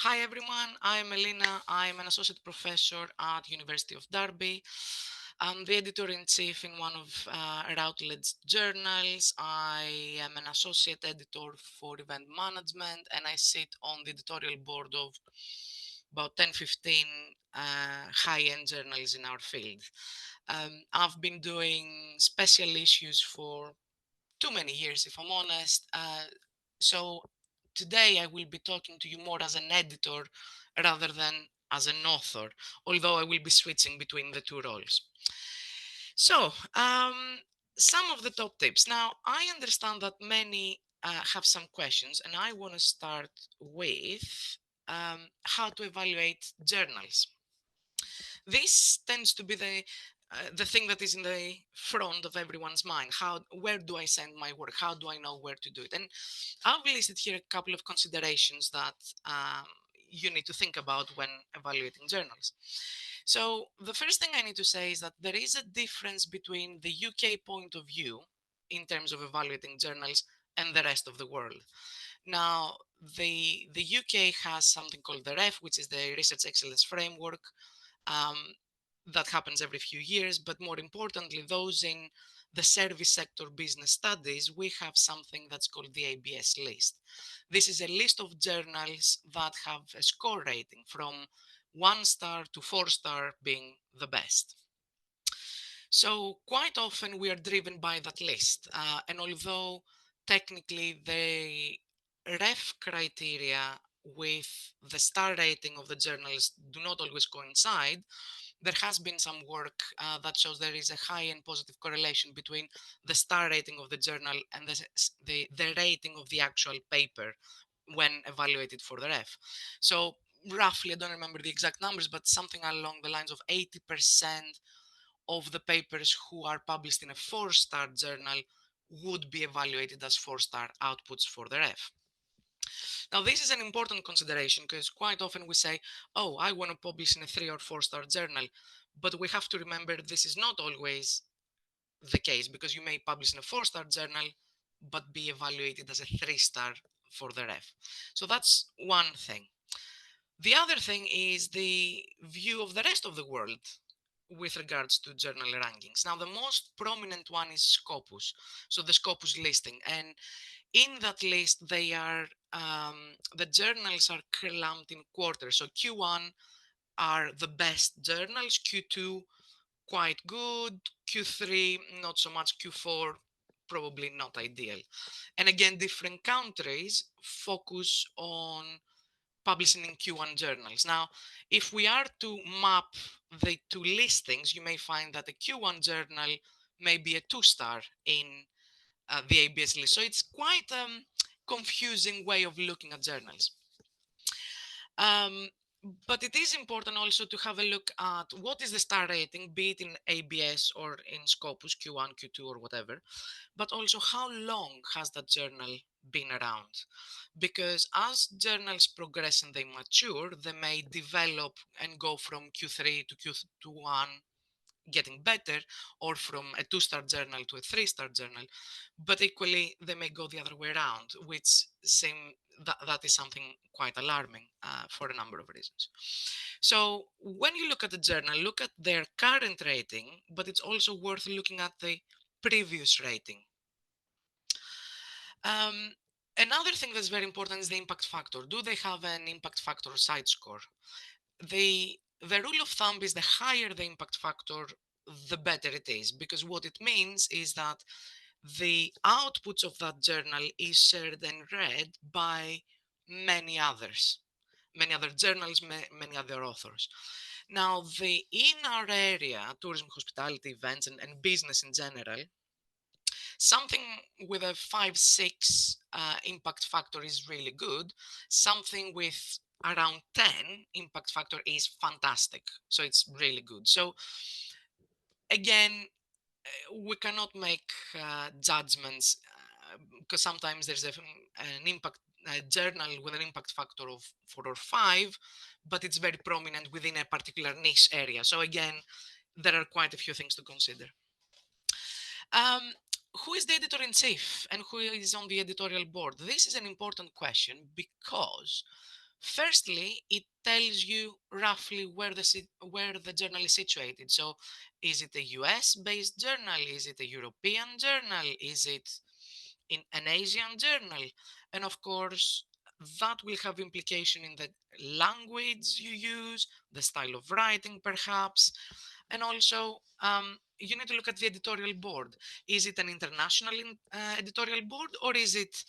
Hi everyone, I'm Elena. I'm an associate professor at University of Derby. I'm the editor-in-chief in one of Routledge's journals. I am an associate editor for event management, and I sit on the editorial board of about 10, 15 high-end journals in our field. I've been doing special issues for too many years, if I'm honest. So today I will be talking to you more as an editor rather than as an author, although I will be switching between the two roles. So, some of the top tips. Now, I understand that many have some questions, and I want to start with how to evaluate journals. This tends to be the thing that is in the front of everyone's mind. Where do I send my work? How do I know where to do it? And I've listed here a couple of considerations that you need to think about when evaluating journals. So the first thing I need to say is that there is a difference between the UK point of view in terms of evaluating journals and the rest of the world. Now, the UK has something called the REF, which is the Research Excellence Framework, um, that happens every few years. But more importantly, those in the service sector business studies, we have something that's called the ABS list. This is a list of journals that have a score rating from 1 star to 4 star being the best. So quite often we are driven by that list. And although technically the ref criteria with the star rating of the journals do not always coincide, there has been some work that shows there is a high and positive correlation between the star rating of the journal and the rating of the actual paper when evaluated for the ref. So roughly, I don't remember the exact numbers, but something along the lines of 80% of the papers who are published in a 4-star journal would be evaluated as 4-star outputs for the ref. Now, this is an important consideration because quite often we say, oh, I want to publish in a 3 or 4-star journal. But we have to remember this is not always the case, because you may publish in a 4-star journal but be evaluated as a 3-star for the ref. So that's one thing. The other thing is the view of the rest of the world with regards to journal rankings. Now, the most prominent one is Scopus, so the Scopus listing. And in that list, the journals are clumped in quarters. So Q1 are the best journals, Q2 quite good, Q3 not so much, Q4 probably not ideal. And again, different countries focus on publishing in Q1 journals. Now, if we are to map the two listings, you may find that a Q1 journal may be a 2-star in the ABS list. So it's quite confusing way of looking at journals. But it is important also to have a look at what is the star rating, be it in ABS or in Scopus, Q1, Q2, or whatever, but also how long has that journal been around? Because as journals progress and they mature, they may develop and go from Q3 to Q1 getting better, or from a 2-star journal to a 3-star journal. But equally, they may go the other way around, which that is something quite alarming for a number of reasons. So when you look at the journal, look at their current rating, but it's also worth looking at the previous rating. Another thing that's very important is the impact factor. Do they have an impact factor side score? The rule of thumb is the higher the impact factor, the better it is, because what it means is that the outputs of that journal is shared and read by many others, many other journals, many other authors. Now, in our area, tourism, hospitality, events, and business in general, something with a 5-6 impact factor is really good. Something with around 10 impact factor is fantastic. So it's really good. So again, we cannot make judgments because sometimes there's an impact journal with an impact factor of 4 or 5, but it's very prominent within a particular niche area. So again, there are quite a few things to consider. Um, who is the editor-in-chief and who is on the editorial board? This is an important question because Firstly, it tells you roughly where the journal is situated. So, is it a US-based journal? Is it a European journal? Is it in an Asian journal? And of course, that will have implication in the language you use, the style of writing, perhaps, and also you need to look at the editorial board. Is it an international editorial board, or is it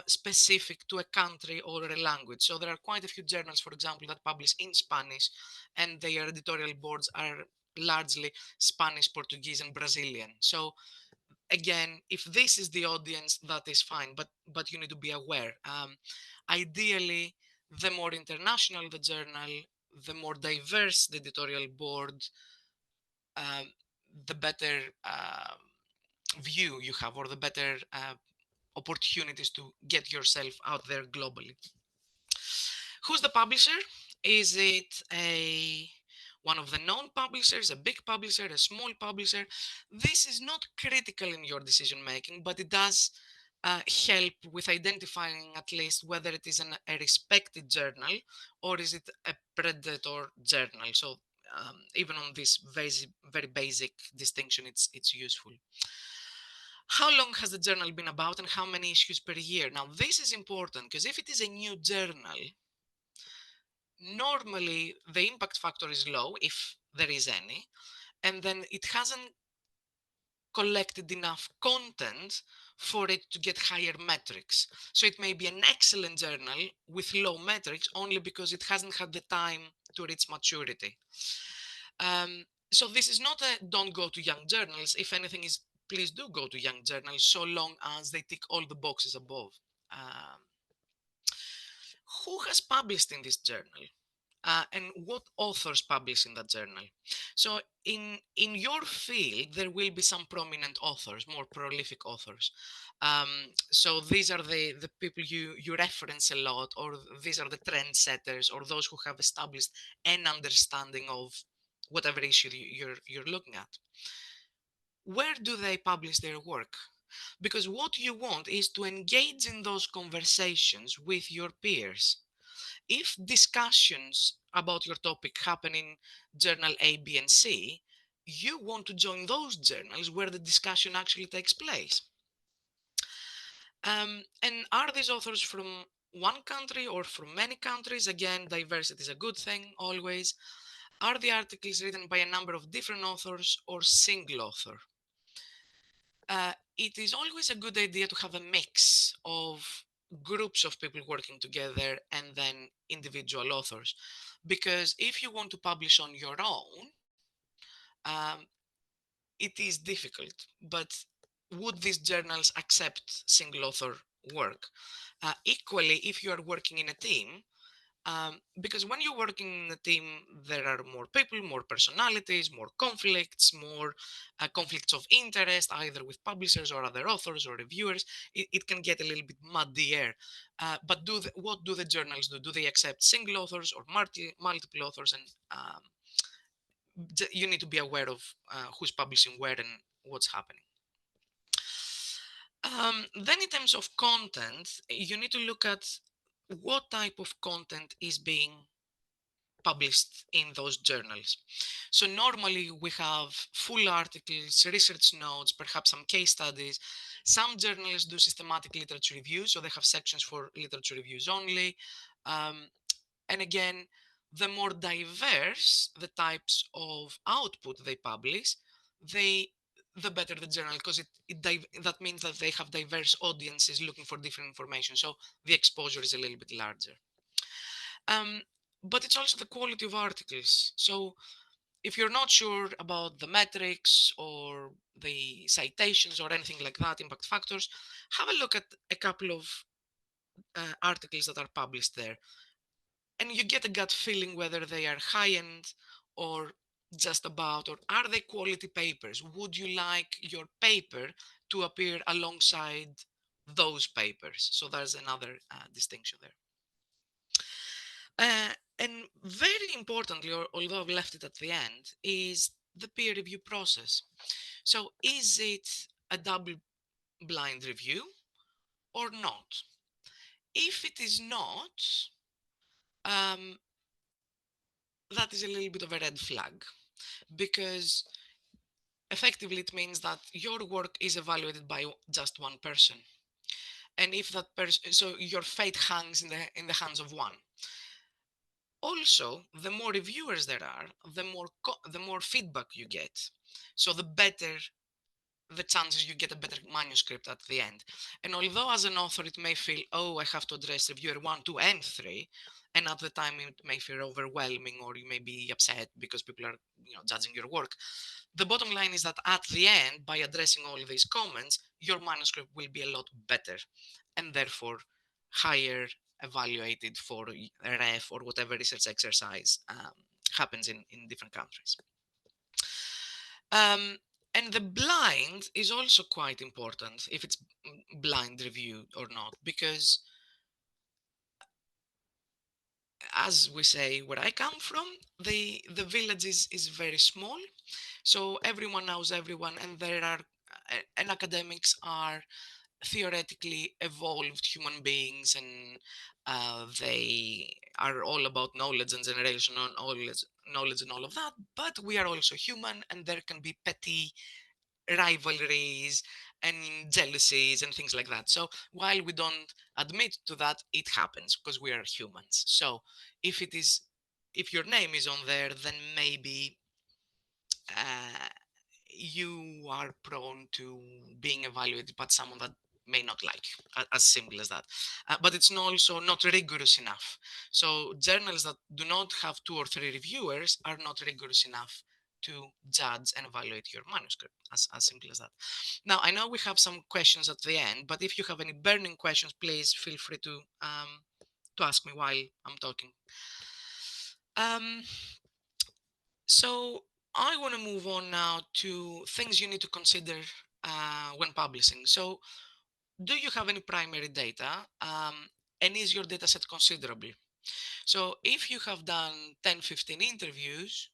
specific to a country or a language? So there are quite a few journals, for example, that publish in Spanish, and their editorial boards are largely Spanish, Portuguese, and Brazilian. So again, if this is the audience, that is fine, but you need to be aware. Ideally, the more international the journal, the more diverse the editorial board, um, the better view you have, or the better opportunities to get yourself out there globally. Who's the publisher? Is it a one of the known publishers, a big publisher, a small publisher? This is not critical in your decision making, but it does help with identifying at least whether it is a respected journal or is it a predator journal. So even on this very basic distinction, it's useful. How long has the journal been about and how many issues per year? Now, this is important because if it is a new journal, normally the impact factor is low, if there is any, and then it hasn't collected enough content for it to get higher metrics. So it may be an excellent journal with low metrics only because it hasn't had the time to reach maturity. So this is not a don't go to young journals. If anything is, please do go to young journals so long as they tick all the boxes above. Um, who has published in this journal? And what authors publish in that journal? So in your field, there will be some prominent authors, more prolific authors. So these are the people you reference a lot, or these are the trendsetters, or those who have established an understanding of whatever issue you're looking at. Where do they publish their work? Because what you want is to engage in those conversations with your peers. If discussions about your topic happen in journal A, B, and C, you want to join those journals where the discussion actually takes place. And are these authors from one country or from many countries? Again, diversity is a good thing always. Are the articles written by a number of different authors or single author? It is always a good idea to have a mix of groups of people working together and then individual authors. Because if you want to publish on your own, um, it is difficult. But would these journals accept single author work? Equally, if you are working in a team, because when you're working in a team, there are more people, more personalities, more conflicts, more conflicts of interest, either with publishers or other authors or reviewers. It can get a little bit muddier. But what do the journals do? Do they accept single authors or multiple authors? And you need to be aware of who's publishing where and what's happening. Then in terms of content, you need to look at what type of content is being published in those journals. So normally we have full articles, research notes, perhaps some case studies. Some journals do systematic literature reviews, so they have sections for literature reviews only. Um, and again, the more diverse the types of output they publish, they the better the journal, because that means that they have diverse audiences looking for different information. So the exposure is a little bit larger. Um, but it's also the quality of articles. So if you're not sure about the metrics or the citations or anything like that, impact factors, have a look at a couple of articles that are published there. And you get a gut feeling whether they are high end or just about, or are they quality papers? Would you like your paper to appear alongside those papers? So there's another distinction there. And very importantly, although I've left it at the end, is the peer review process. So is it a double blind review or not? If it is not, that is a little bit of a red flag, because effectively it means that your work is evaluated by just one person. And if that person, so your fate hangs in the hands of one. Also, the more reviewers there are, the more feedback you get. So the better the chances you get a better manuscript at the end. And although as an author it may feel, oh, I have to address reviewer 1, 2, and 3, and at the time it may feel overwhelming, or you may be upset because people are, judging your work. The bottom line is that at the end, by addressing all these comments, your manuscript will be a lot better, and therefore higher evaluated for ref or whatever research exercise happens in different countries. Um, and the blind is also quite important, if it's blind review or not, because as we say, where I come from, the village is very small, so everyone knows everyone, and there are and academics are theoretically evolved human beings, and they are all about knowledge and generation and knowledge and all of that. But we are also human, and there can be petty rivalries and jealousies and things like that. So while we don't admit to that, it happens because we are humans. So if it is, if your name is on there, then maybe uh, you are prone to being evaluated by someone that may not like, as simple as that. But it's also not rigorous enough. So journals that do not have 2 or 3 reviewers are not rigorous enough to judge and evaluate your manuscript, as simple as that. Now, I know we have some questions at the end, but if you have any burning questions, please feel free to ask me while I'm talking. Um, so I want to move on now to things you need to consider when publishing. So do you have any primary data? And is your data set considerable? So if you have done 10, 15 interviews,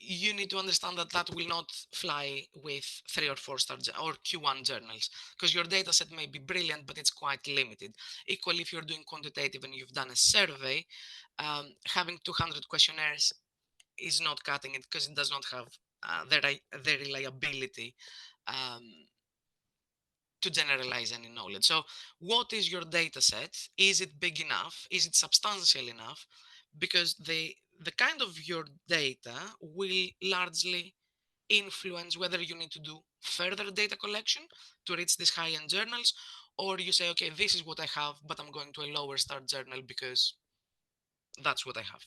you need to understand that that will not fly with 3 or 4 star or Q1 journals, because your data set may be brilliant, but it's quite limited. Equally, if you're doing quantitative and you've done a survey, having 200 questionnaires is not cutting it, because it does not have the reliability um, to generalize any knowledge. So what is your data set? Is it big enough? Is it substantial enough? Because the kind of your data will largely influence whether you need to do further data collection to reach these high-end journals, or you say, okay, this is what I have, but I'm going to a lower start journal because that's what I have.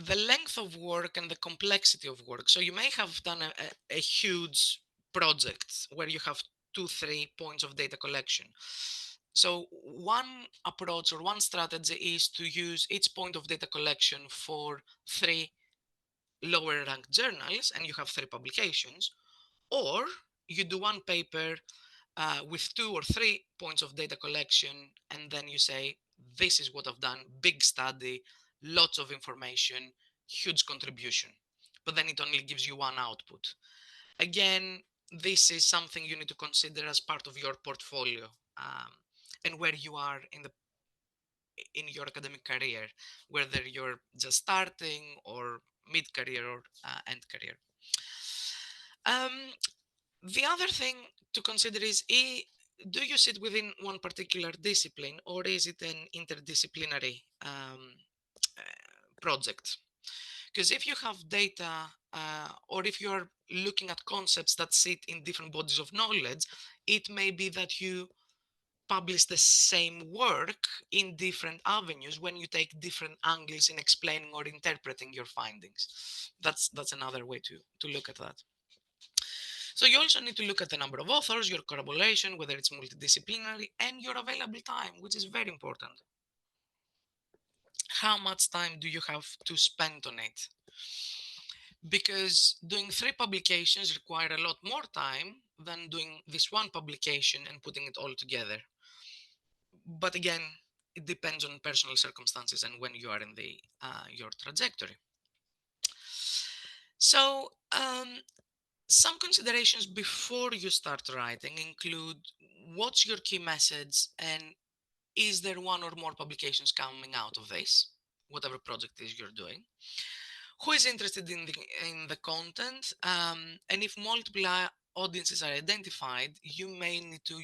The length of work and the complexity of work. So you may have done a huge project where you have 2, 3 points of data collection. So one approach or one strategy is to use each point of data collection for 3 lower ranked journals, and you have 3 publications, or you do one paper with 2 or 3 points of data collection, and then you say, this is what I've done, big study, lots of information, huge contribution. But then it only gives you one output. Again, this is something you need to consider as part of your portfolio, and where you are in your academic career, whether you're just starting or mid-career or end career. The other thing to consider is, do you sit within one particular discipline, or is it an interdisciplinary project? Because if you have data, or if you're looking at concepts that sit in different bodies of knowledge, it may be that you publish the same work in different avenues when you take different angles in explaining or interpreting your findings. That's another way to look at that. So you also need to look at the number of authors, your collaboration, whether it's multidisciplinary, and your available time, which is very important. How much time do you have to spend on it? Because doing 3 publications require a lot more time than doing this one publication and putting it all together. But again, it depends on personal circumstances and when you are in your trajectory. So some considerations before you start writing include what's your key message, and is there one or more publications coming out of this, whatever project is you're doing? Who is interested in the content? And if multiple audiences are identified, you may need to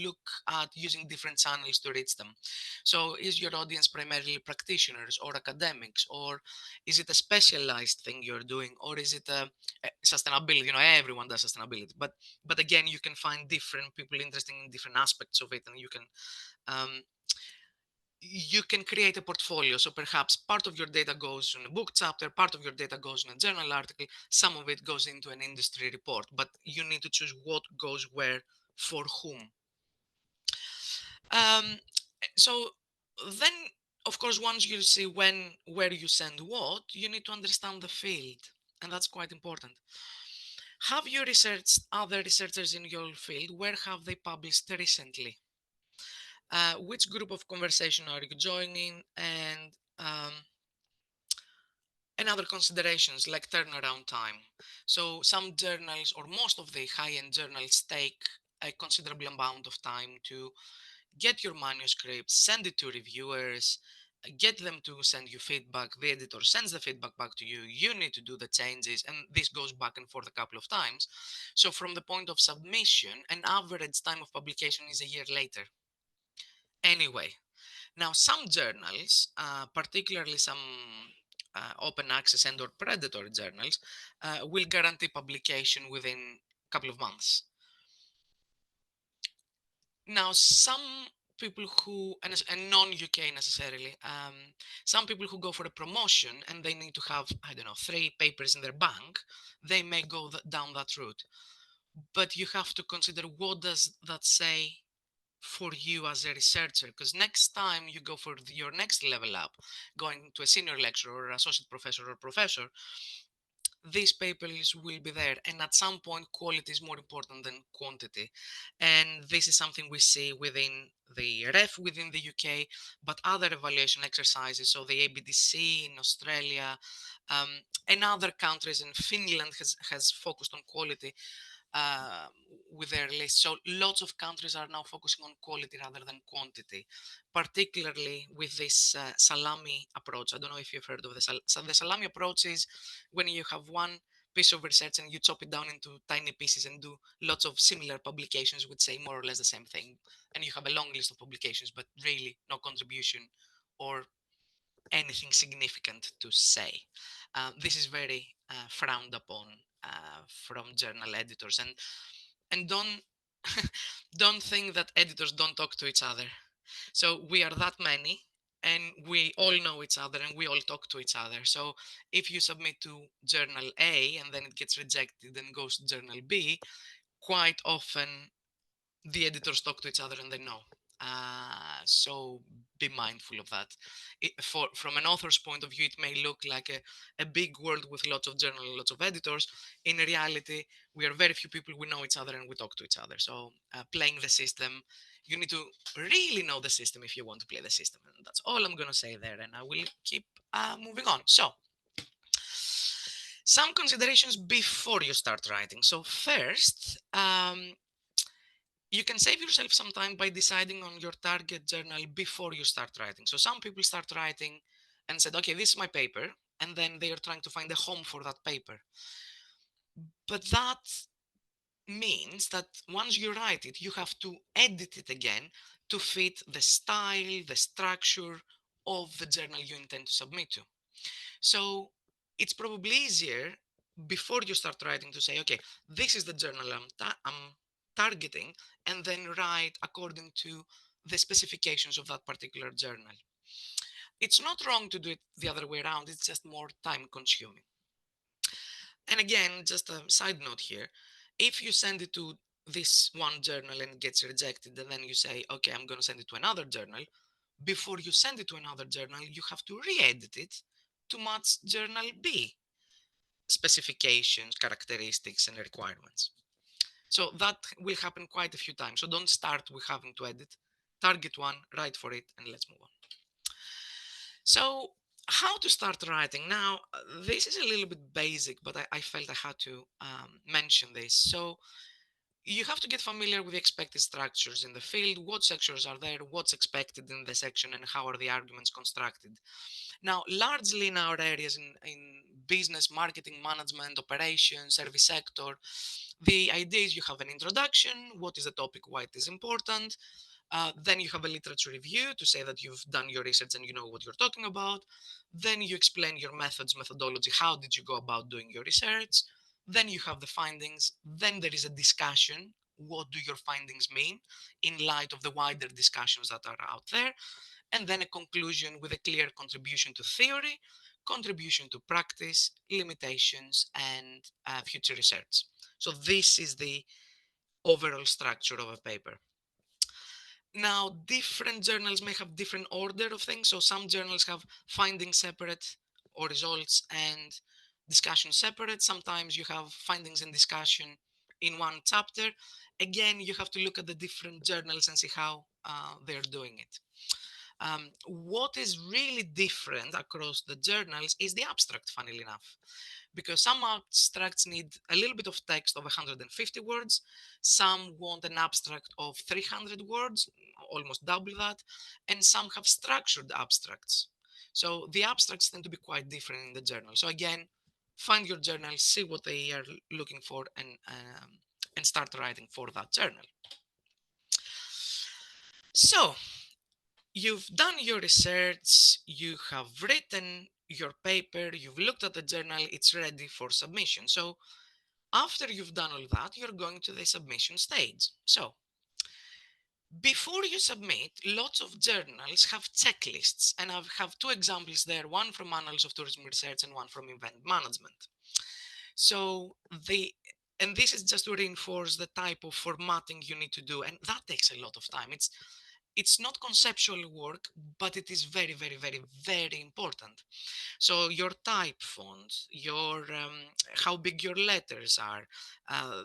look at using different channels to reach them. So is your audience primarily practitioners or academics, or is it a specialized thing you're doing, or is it a sustainability? Everyone does sustainability, but again, you can find different people interested in different aspects of it, and um, you can create a portfolio. So perhaps part of your data goes in a book chapter, part of your data goes in a journal article, some of it goes into an industry report, but you need to choose what goes where, for whom. Um, so then, of course, once you see where you send what, you need to understand the field, and that's quite important. Have you researched other researchers in your field? Where have they published recently? Which group of conversation are you joining? And other considerations like turnaround time. So some journals, or most of the high-end journals, take a considerable amount of time to get your manuscript, send it to reviewers, get them to send you feedback. The editor sends the feedback back to you. You need to do the changes, and this goes back and forth a couple of times. So from the point of submission, an average time of publication is a year later. Anyway, now some journals, particularly some open access and or predatory journals, will guarantee publication within a couple of months. Now, some people who, and non-UK necessarily, some people who go for a promotion and they need to have, I don't know, 3 papers in their bank, they may go down that route. But you have to consider, what does that say for you as a researcher? Because next time you go for your next level up, going to a senior lecturer or associate professor or professor, these papers will be there, and at some point quality is more important than quantity, and this is something we see within the ref within the UK, but other evaluation exercises. So the ABDC in Australia, um, and other countries, and Finland has focused on quality uh, with their list. So lots of countries are now focusing on quality rather than quantity, particularly with this salami approach. I don't know if you've heard of this. So the salami approach is when you have one piece of research and you chop it down into tiny pieces and do lots of similar publications which say more or less the same thing. And you have a long list of publications, but really no contribution or anything significant to say. This is very frowned upon from journal editors, and don't don't think that editors don't talk to each other. So we are that many, and we all know each other, and we all talk to each other. So if you submit to journal A and then it gets rejected and goes to journal B, quite often the editors talk to each other and they know. So be mindful of that. From an author's point of view, it may look like a big world with lots of journals, lots of editors. In reality, we are very few people. We know each other and we talk to each other. So playing the system, you need to really know the system if you want to play the system. And that's all I'm going to say there. And I will keep moving on. So some considerations before you start writing. So first, you can save yourself some time by deciding on your target journal before you start writing. So some people start writing and said, okay, this is my paper, and then they are trying to find a home for that paper. But that means that once you write it, you have to edit it again to fit the style, the structure of the journal you intend to submit to. So it's probably easier before you start writing to say, okay, this is the journal I'm targeting, and then write according to the specifications of that particular journal. It's not wrong to do it the other way around, it's just more time consuming. And again, just a side note here, if you send it to this one journal and it gets rejected, and then you say, okay, I'm going to send it to another journal, before you send it to another journal, you have to re-edit it to match journal B specifications, characteristics, and requirements. So that will happen quite a few times. So don't start with having to edit. Target one, write for it, and let's move on. So how to start writing? Now, this is a little bit basic, but I felt I had to mention this. So you have to get familiar with the expected structures in the field, what sections are there, what's expected in the section, and how are the arguments constructed. Now, largely in our areas in business, marketing, management, operations, service sector, the idea is you have an introduction, what is the topic, why it is important. Then you have a literature review to say that you've done your research and you know what you're talking about. Then you explain your methods, methodology, how did you go about doing your research. Then you have the findings. Then there is a discussion. What do your findings mean in light of the wider discussions that are out there? And then a conclusion with a clear contribution to theory, contribution to practice, limitations, and future research. So this is the overall structure of a paper. Now, different journals may have different order of things. So some journals have findings separate or results and discussion separate. Sometimes you have findings and discussion in one chapter. Again, you have to look at the different journals and see how they're doing it. What is really different across the journals is the abstract, funnily enough, because some abstracts need a little bit of text of 150 words, some want an abstract of 300 words, almost double that, and some have structured abstracts. So the abstracts tend to be quite different in the journal. So again, find your journal, see what they are looking for, and start writing for that journal. So you've done your research, you have written your paper, you've looked at the journal, it's ready for submission. So after you've done all that, you're going to the submission stage. So before you submit, lots of journals have checklists, and I have two examples there, one from Annals of Tourism Research and one from Event Management. So and this is just to reinforce the type of formatting you need to do, and that takes a lot of time. It's not conceptual work, but it is very, very, very, very important. So your type font, your how big your letters are,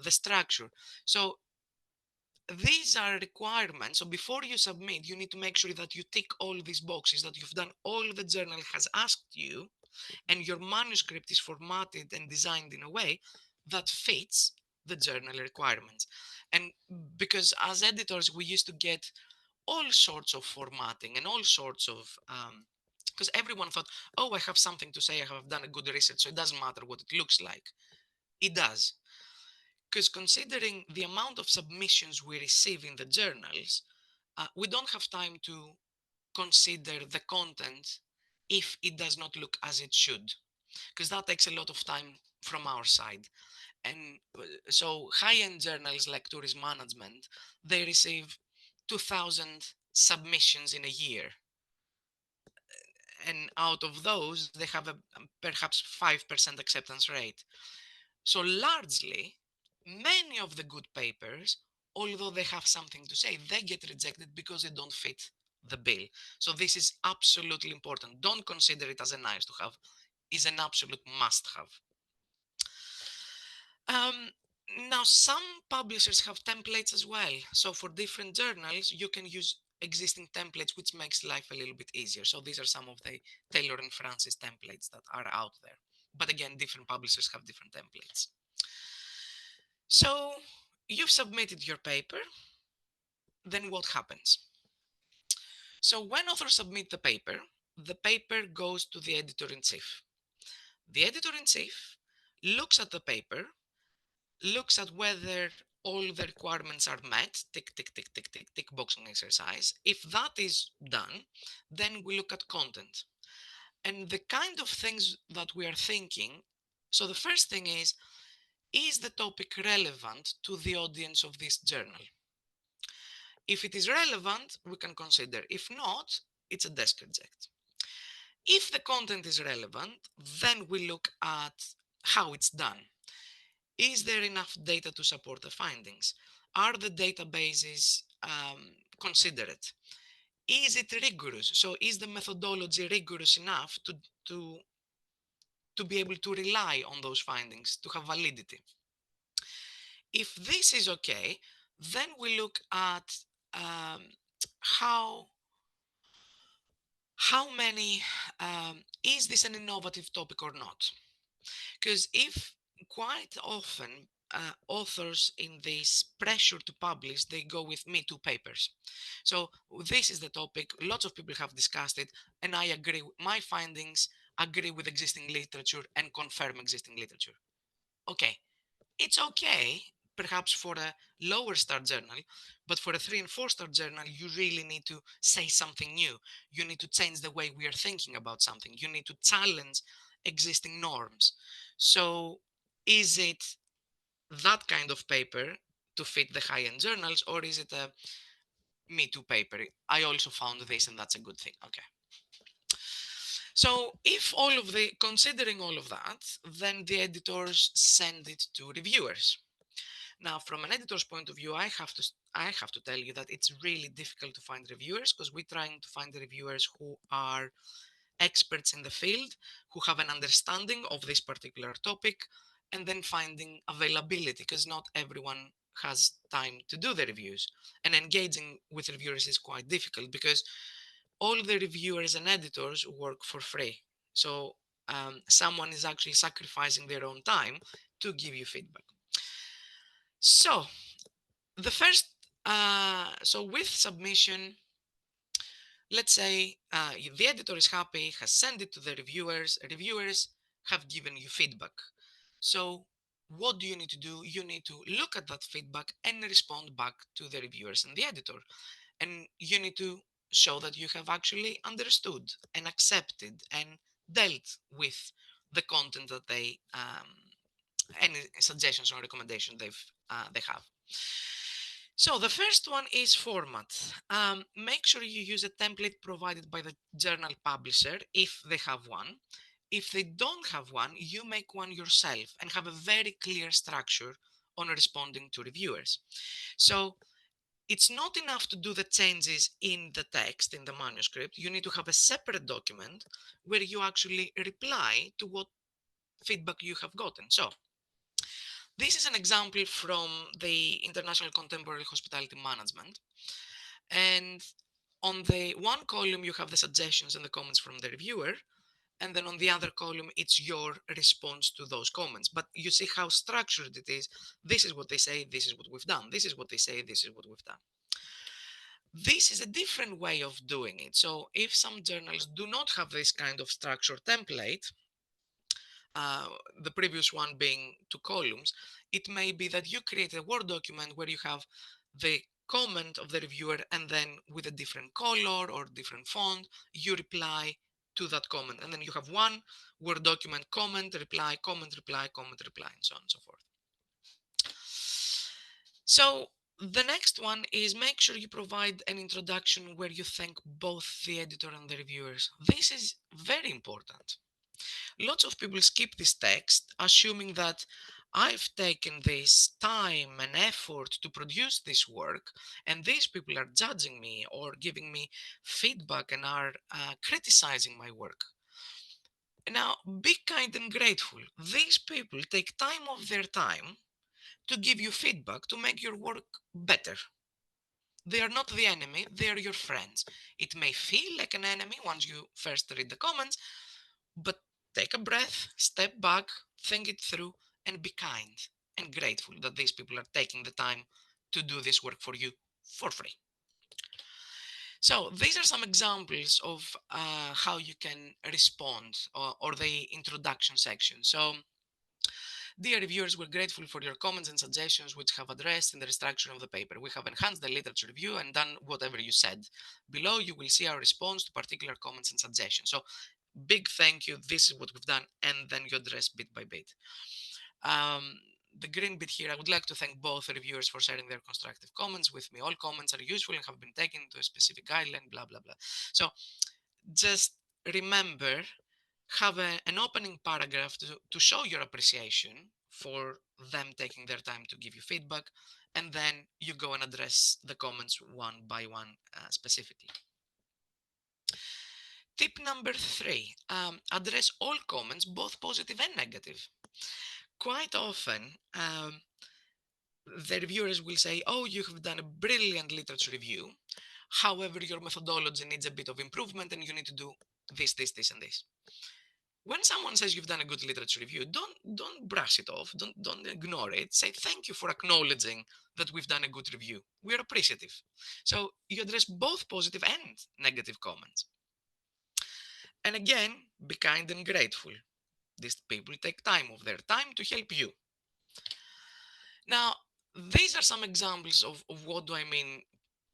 the structure. So these are requirements. So before you submit, you need to make sure that you tick all these boxes, that you've done all the journal has asked you, and your manuscript is formatted and designed in a way that fits the journal requirements. And because as editors, we used to get all sorts of formatting and all sorts of because everyone thought, oh, I have something to say, I have done a good research, so it doesn't matter what it looks like. It does, because considering the amount of submissions we receive in the journals, we don't have time to consider the content if it does not look as it should, because that takes a lot of time from our side. And so high-end journals like Tourism Management, they receive 2,000 submissions in a year, and out of those they have a perhaps 5% acceptance rate. So largely, many of the good papers, although they have something to say, they get rejected because they don't fit the bill. So this is absolutely important. Don't consider it as a nice to have, is an absolute must have. Now, some publishers have templates as well. So for different journals, you can use existing templates, which makes life a little bit easier. So these are some of the Taylor and Francis templates that are out there. But again, different publishers have different templates. So you've submitted your paper, then what happens? So when authors submit the paper goes to the editor-in-chief. The editor-in-chief looks at the paper, looks at whether all the requirements are met, tick, tick, tick, tick, tick, tick boxing exercise. If that is done, then we look at content. And the kind of things that we are thinking, so the first thing is the topic relevant to the audience of this journal? If it is relevant, we can consider. If not, it's a desk reject. If the content is relevant, then we look at how it's done. Is there enough data to support the findings? Are the databases considerate? Is it rigorous? So is the methodology rigorous enough to be able to rely on those findings, to have validity? If this is okay, then we look at um, how many, is this an innovative topic or not? Because if quite often authors in this pressure to publish, they go with Me Too papers. So this is the topic. Lots of people have discussed it, and I agree. My findings agree with existing literature and confirm existing literature. Okay, it's okay, perhaps for a lower star journal, but for a 3 and 4 star journal, you really need to say something new. You need to change the way we are thinking about something. You need to challenge existing norms. So, is it that kind of paper to fit the high end journals, or is it a Me Too paper? I also found this, and that's a good thing. Okay. So if considering all of that, then the editors send it to reviewers. Now, from an editor's point of view, I have to tell you that it's really difficult to find reviewers, because we're trying to find the reviewers who are experts in the field, who have an understanding of this particular topic, and then finding availability, because not everyone has time to do the reviews. And engaging with reviewers is quite difficult, because all the reviewers and editors work for free. So someone is actually sacrificing their own time to give you feedback. So the first, so with submission, let's say the editor is happy, has sent it to the reviewers have given you feedback. So what do you need to do? You need to look at that feedback and respond back to the reviewers and the editor. And you need to show that you have actually understood and accepted and dealt with the content that any suggestions or recommendation they have. So the first one is format. Make sure you use a template provided by the journal publisher if they have one. If they don't have one, you make one yourself and have a very clear structure on responding to reviewers. So it's not enough to do the changes in the text, in the manuscript. You need to have a separate document where you actually reply to what feedback you have gotten. So this is an example from the International Contemporary Hospitality Management. And on the one column, you have the suggestions and the comments from the reviewer. And then on the other column, it's your response to those comments. But you see how structured it is. This is what they say, this is what we've done. This is what they say, this is what we've done. This is a different way of doing it. So if some journals do not have this kind of structure template, the previous one being 2 columns, it may be that you create a Word document where you have the comment of the reviewer, and then with a different color or different font, you reply to that comment. And then you have one Word document, comment, reply, comment, reply, comment, reply, and so on and so forth. So the next one is make sure you provide an introduction where you thank both the editor and the reviewers. This is very important. Lots of people skip this text, assuming that I've taken this time and effort to produce this work, and these people are judging me or giving me feedback and are criticizing my work. Now, be kind and grateful. These people take time of their time to give you feedback to make your work better. They are not the enemy, they are your friends. It may feel like an enemy once you first read the comments, but take a breath, step back, think it through, and be kind and grateful that these people are taking the time to do this work for you for free. So these are some examples of how you can respond, or the introduction section. So, dear reviewers, we're grateful for your comments and suggestions which have addressed in the restructuring of the paper. We have enhanced the literature review and done whatever you said. Below, you will see our response to particular comments and suggestions. So, big thank you. This is what we've done, and then you address bit by bit. The green bit here, I would like to thank both reviewers for sharing their constructive comments with me. All comments are useful and have been taken to a specific guideline, blah, blah, blah. So just remember, have an opening paragraph to show your appreciation for them taking their time to give you feedback, and then you go and address the comments one by one specifically. Tip number 3, address all comments, both positive and negative. Quite often, the reviewers will say, oh, you have done a brilliant literature review. However, your methodology needs a bit of improvement and you need to do this, this, this, and this. when someone says you've done a good literature review, don't brush it off. Don't ignore it. Say thank you for acknowledging that we've done a good review. We're appreciative. So you address both positive and negative comments. And again, be kind and grateful. These people take time of their time to help you. Now, these are some examples of what do I mean,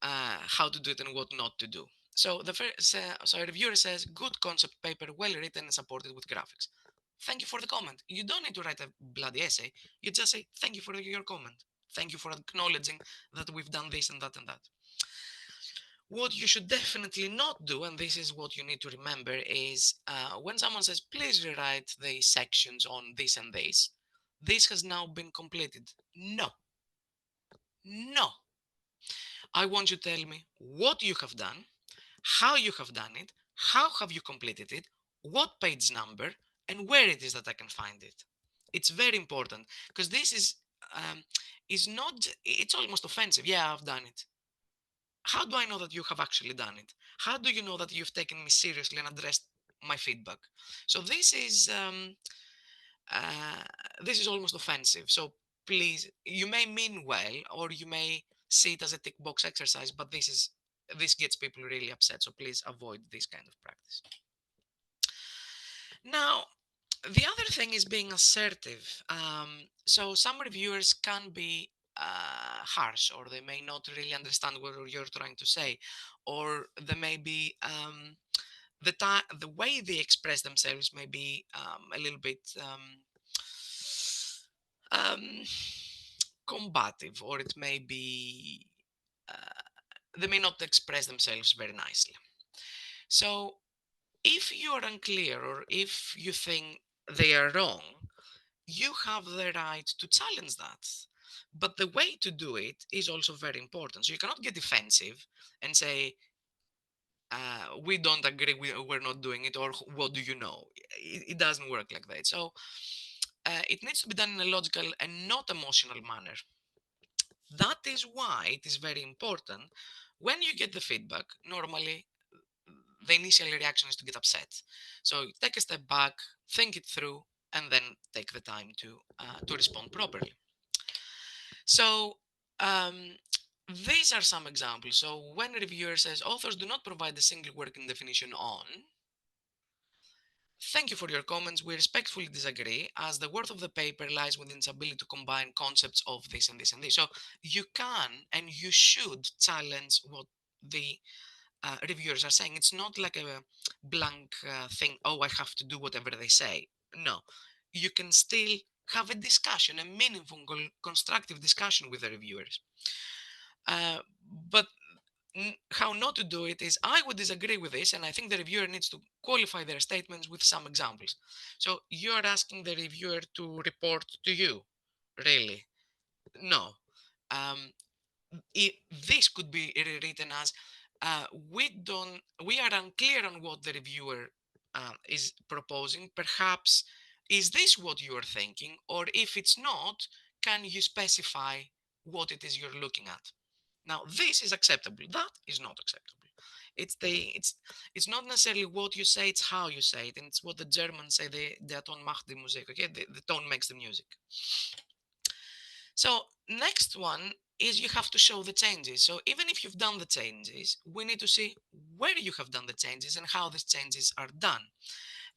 how to do it and what not to do. So the first, so a reviewer says, good concept paper, well written and supported with graphics. Thank you for the comment. You don't need to write a bloody essay. You just say, thank you for your comment. Thank you for acknowledging that we've done this and that and that. What you should definitely not do, and this is what you need to remember, is when someone says, please rewrite the sections on this and this has now been completed. No, no. I want you to tell me what you have done, how you have done it, how have you completed it, what page number, and where it is that I can find it. It's very important because this is not, it's almost offensive. Yeah, I've done it. How do I know that you have actually done it? How do you know that you've taken me seriously and addressed my feedback? So uh, this is almost offensive. So please, you may mean well, or you may see it as a tick box exercise, but this gets people really upset. So please avoid this kind of practice. Now, the other thing is being assertive. So some reviewers can be harsh, or they may not really understand what you're trying to say, or they may be the way they express themselves may be a little bit um, combative, or it may be they may not express themselves very nicely. So if you are unclear, or if you think they are wrong, you have the right to challenge that. But the way to do it is also very important. So you cannot get defensive and say, we don't agree, we're not doing it, or what do you know? It doesn't work like that. So it needs to be done in a logical and not emotional manner. That is why it is very important when you get the feedback. Normally, the initial reaction is to get upset. So take a step back, think it through, and then take the time to respond properly. So these are some examples. So when a reviewer says authors do not provide a single working definition on, thank you for your comments. We respectfully disagree, as the worth of the paper lies within its ability to combine concepts of this and this and this. So you can and you should challenge what the reviewers are saying. It's not like a blank thing, oh, I have to do whatever they say. No, you can still have a discussion, a meaningful, constructive discussion with the reviewers. Uh, but how not to do it is, I would disagree with this, and I think the reviewer needs to qualify their statements with some examples. So you're asking the reviewer to report to you, really? No. Um, this could be rewritten as, we are unclear on what the reviewer is proposing. Perhaps, is this what you are thinking? Or if it's not, can you specify what it is you're looking at? Now, this is acceptable. That is not acceptable. It's not necessarily what you say, it's how you say it. And it's what the Germans say, the Ton macht die Musik, okay? The tone makes the music. So next one is, you have to show the changes. So even if you've done the changes, we need to see where you have done the changes and how these changes are done.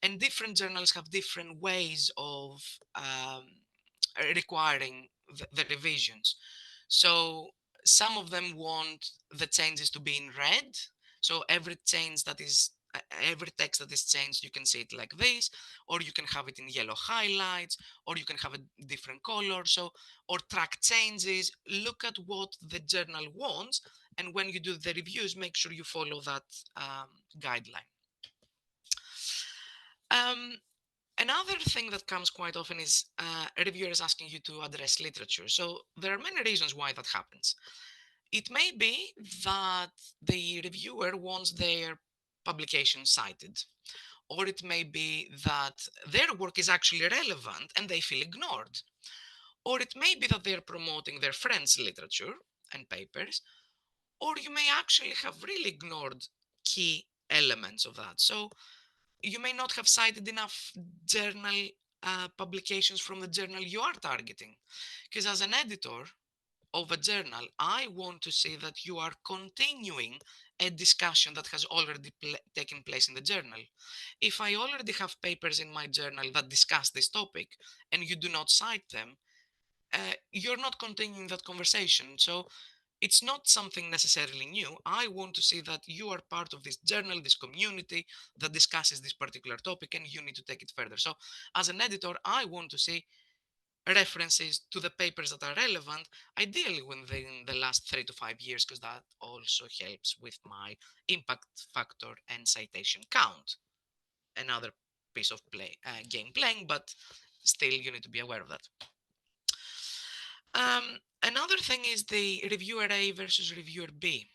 And different journals have different ways of requiring the revisions. So some of them want the changes to be in red. So every change that is every text that is changed, you can see it like this, or you can have it in yellow highlights, or you can have a different color. So, or track changes. Look at what the journal wants, and when you do the reviews, make sure you follow that guideline. Um, Another thing that comes quite often is reviewers asking you to address literature. So there are many reasons why that happens. It may be that the reviewer wants their publication cited, or it may be that their work is actually relevant and they feel ignored, or it may be that they're promoting their friends' literature and papers, or you may actually have really ignored key elements of that. So you may not have cited enough journal publications from the journal you are targeting. Because as an editor of a journal, I want to see that you are continuing a discussion that has already taken place in the journal. If I already have papers in my journal that discuss this topic and you do not cite them, you're not continuing that conversation. So it's not something necessarily new. I want to see that you are part of this journal, this community that discusses this particular topic, and you need to take it further. So as an editor, I want to see references to the papers that are relevant, ideally within the last 3 to 5 years, because that also helps with my impact factor and citation count. Another piece of game playing, but still you need to be aware of that. Another thing is the reviewer A versus reviewer B.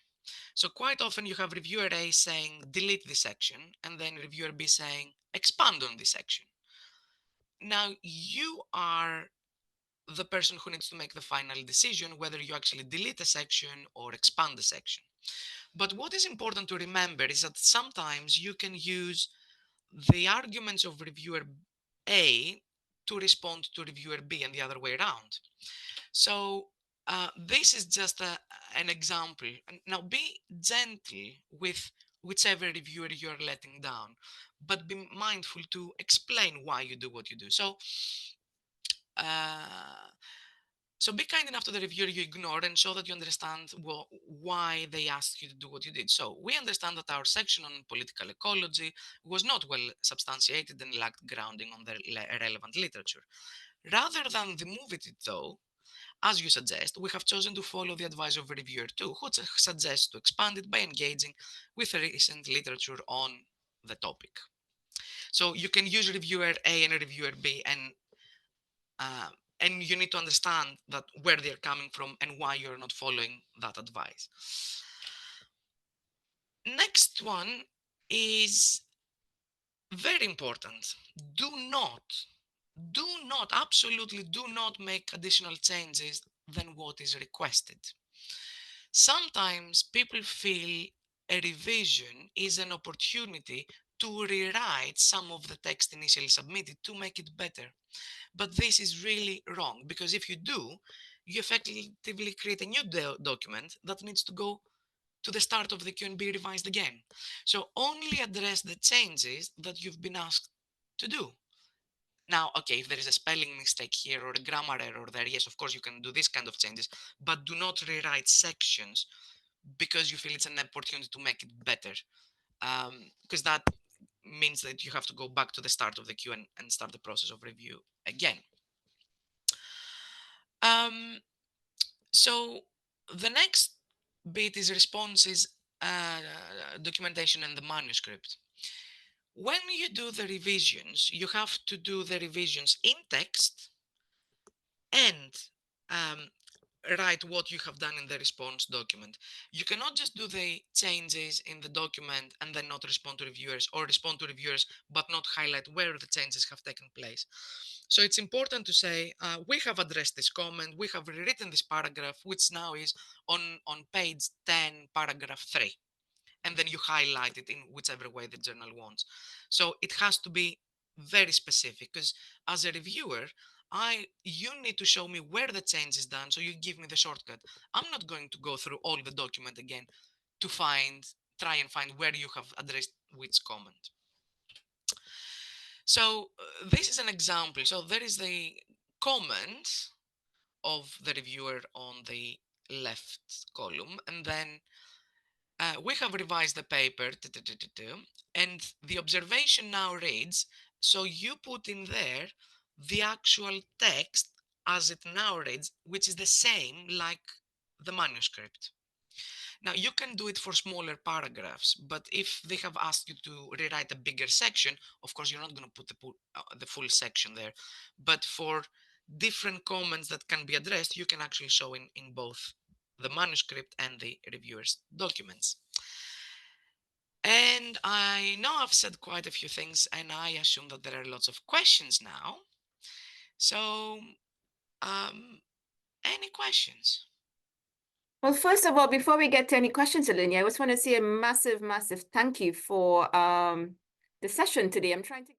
So quite often you have reviewer A saying delete this section, and then reviewer B saying expand on this section. Now you are the person who needs to make the final decision whether you actually delete a section or expand the section. But what is important to remember is that sometimes you can use the arguments of reviewer A to respond to reviewer B and the other way around. So this is just an example. Now be gentle with whichever reviewer you're letting down, but be mindful to explain why you do what you do. Uh, so be kind enough to the reviewer you ignore and show that you understand why they asked you to do what you did. So we understand that our section on political ecology was not well substantiated and lacked grounding on the relevant literature. Rather than remove it though, as you suggest, we have chosen to follow the advice of reviewer 2, who suggests to expand it by engaging with recent literature on the topic. So you can use reviewer A and reviewer B, uh, and you need to understand that where they're coming from and why you're not following that advice. Next one is very important. Absolutely do not make additional changes than what is requested. Sometimes people feel a revision is an opportunity to rewrite some of the text initially submitted to make it better. But this is really wrong, because if you do, you effectively create a new document that needs to go to the start of the queue and be revised again. So only address the changes that you've been asked to do. Now, okay, if there is a spelling mistake here or a grammar error there, yes, of course you can do this kind of changes, but do not rewrite sections because you feel it's an opportunity to make it better. Because that means that you have to go back to the start of the queue and start the process of review again. So the next bit is responses, documentation, and the manuscript. When you do the revisions, you have to do the revisions in text and write what you have done in the response document. You cannot just do the changes in the document and then not respond to reviewers, or respond to reviewers but not highlight where the changes have taken place. So it's important to say, we have addressed this comment, we have rewritten this paragraph, which now is on page 10, paragraph 3. And then you highlight it in whichever way the journal wants. So it has to be very specific, because as a reviewer, you need to show me where the change is done, so you give me the shortcut. I'm not going to go through all the document again to try and find where you have addressed which comment. So this is an example. So there is the comment of the reviewer on the left column, and then we have revised the paper, and the observation now reads, so you put in there the actual text as it now reads, which is the same like the manuscript. Now, you can do it for smaller paragraphs, but if they have asked you to rewrite a bigger section, of course, you're not going to put the full section there. But for different comments that can be addressed, you can actually show in both the manuscript and the reviewer's documents. And I know I've said quite a few things, and I assume that there are lots of questions now. So, any questions? Well, first of all, before we get to any questions, Eleni, I just want to say a massive, massive thank you for the session today. I'm trying to